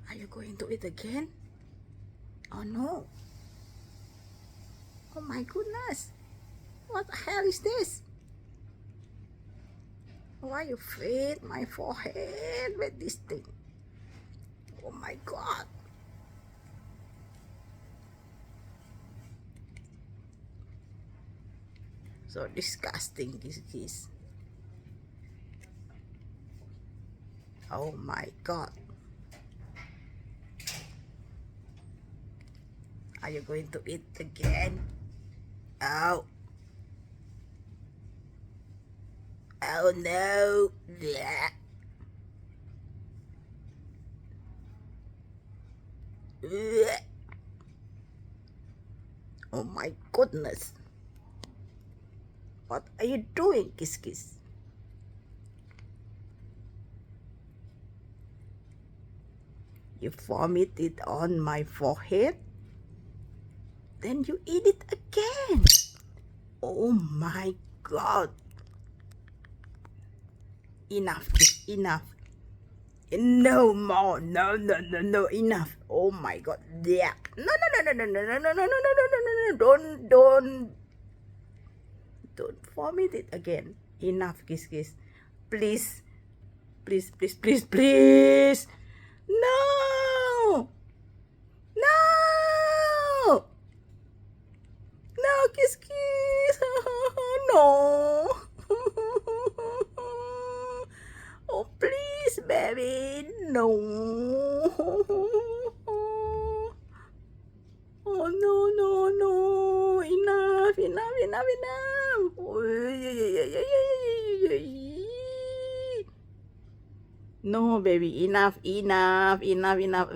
Are you going to eat again? Oh no. Oh my goodness. What the hell is this? Why you feed my forehead with this thing? Oh my god. So disgusting, this kiss. Oh my god. Are you going to eat again? Oh. Oh no. Blech. Blech. Oh my goodness. What are you doing, Kiss Kiss? You vomited on my forehead? Then you eat it again. Oh my god. Enough, Kiss, enough. No more. No, no, no, no, enough. Oh my god. Yeah. No, no, no, no, no, no, no, no, no, no, no, no, no, no. Don't vomit it again. Enough, Kiss Kiss. Please. Please, please, please, please. No. No. No, Kiss Kiss. No. Oh, please, baby. No. Oh, no, no, no. Enough, enough, enough, enough. No, baby. Enough, enough, enough, enough.